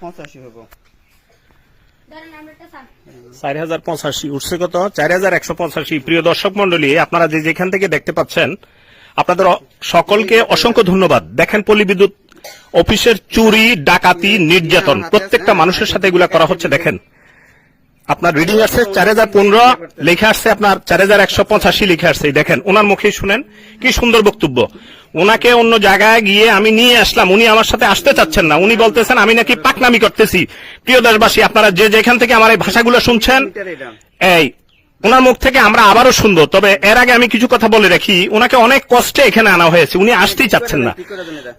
85 হবো। 4085 উঠছে কত? 4185। প্রিয় দর্শক মন্ডলী, আপনারা যে যেখান থেকে দেখতে পাচ্ছেন, আপনাদের সকলকে অসংখ্য ধন্যবাদ। দেখেন, পল্লী বিদ্যুৎ অফিসের চুরি, ডাকাতি, নির্যাতন প্রত্যেকটা মানুষের সাথে এগুলা করা হচ্ছে। দেখেন, আপনার রিডিং আসছে 4015, লেখা আসছে আপনার 4185 লিখে আসছে। দেখেন, ওনার মুখে শুনেন কি সুন্দর বক্তব্য। ওনাকে অন্য জায়গায় গিয়ে আমি নিয়ে আসলাম, উনি আমার সাথে আসতে চাচ্ছেন না। উনি বলতেছেন আমি নাকি পাকনামি করতেছি। প্রিয় দেশবাসী, আপনারা যে যেখান থেকে আমার এই ভাষাগুলো শুনছেন, এই ওনার মুখ থেকে আমরা আবারও শুনবো। তবে এর আগে আমি কিছু কথা বলে রাখি, ওনাকে অনেক কষ্টে এখানে আনা হয়েছে, উনি আসতেই চাচ্ছেন না।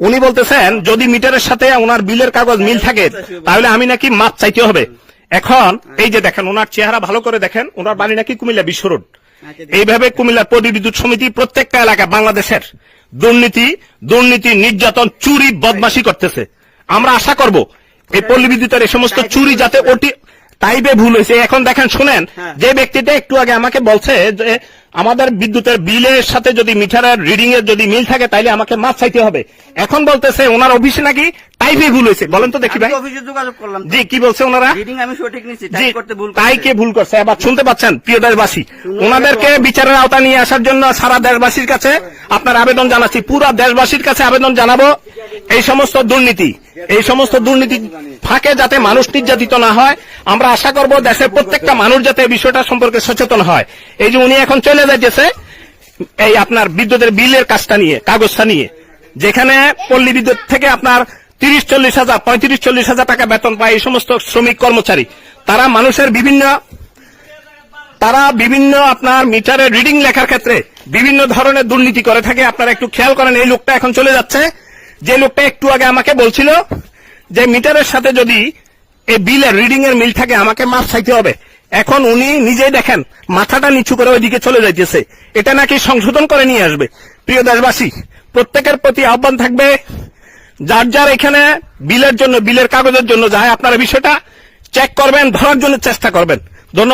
উনি বলতেছেন যদি মিটারের সাথে ওনার বিলের কাগজ মিল থাকে তাহলে আমি নাকি মাপ চাইতে হবে। এখন এই যে দেখেন, ওনার চেহারা ভালো করে দেখেন, ওনার বাড়ি নাকি কুমিল্লা বিশ্ব রোড। এইভাবে কুমিল্লার পল্লী বিদ্যুৎ সমিতি প্রত্যেকটা এলাকা বাংলাদেশের দুর্নীতি, নির্যাতন, চুরি, বদমাশি করতেছে। আমরা আশা করব এই পল্লী বিদ্যুতের এই সমস্ত চুরি যাতে টাইপে ভুল হয়েছে। এখন দেখেন, শুনেন, যে ব্যক্তিটা একটু আগে আমাকে বলছে যে আমাদের বিদ্যুতের বিলের সাথে যদি মিটারের রিডিং এর যদি মিল থাকে তাইলে আমাকে মাপ চাইতে হবে। এখন বলতেছে ওনার অফিসে নাকি টাইপে ভুল হয়েছে। বলেন তো দেখি ভাই। অফিসে যোগাযোগ করলাম, জি, কি বলছে ওনারা? রিডিং আমি সঠিক নিছি, টাইপ করতে ভুল করছে। তাই কে ভুল করছে? আবার শুনতে পাচ্ছেন প্রিয় দেশবাসী, ওনাদেরকে বিচারের আওতা নিয়ে আসার জন্য সারা দেশবাসীর কাছে আপনার আবেদন জানাচ্ছি, পুরো দেশবাসীর কাছে আবেদন জানাবো। এই সমস্ত দুর্নীতি ফাঁকে যাতে মানুষ নির্যাতিত না হয়, আমরা আশা করব দেশের প্রত্যেকটা মানুষ যাতে এই বিষয়টা সম্পর্কে সচেতন হয়। এই যে উনি এখন চলে যাইতেছে এই আপনার বিদ্যুতের বিলের কাজটা নিয়ে, কাগজটা নিয়ে, যেখানে পল্লী বিদ্যুৎ থেকে আপনার 30-40 হাজার 35-40 হাজার টাকা বেতন পায় এই সমস্ত শ্রমিক কর্মচারী। তারা মানুষের বিভিন্ন আপনার মিটারের রিডিং লেখার ক্ষেত্রে বিভিন্ন ধরনের দুর্নীতি করে থাকে। আপনারা একটু খেয়াল করেন, এই লোকটা এখন চলে যাচ্ছে, যে লোকটা একটু আগে আমাকে বলছিল যে মিটারের সাথে যদি এই বিলের রিডিং এর মিল থাকে আমাকে মাপ চাইতে হবে। এখন উনি নিজেই দেখেন মাথাটা নিচু করে ওইদিকে চলে যাইতেছে। এটা নাকি সংশোধন করে নিয়ে আসবে। প্রিয় দেশবাসী, প্রত্যেকের প্রতি আহ্বান থাকবে, যার এখানে বিলের কাগজের জন্য যায়, আপনারা বিষয়টা চেক করবেন, ধরার জন্য চেষ্টা করবেন। ধন্যবাদ।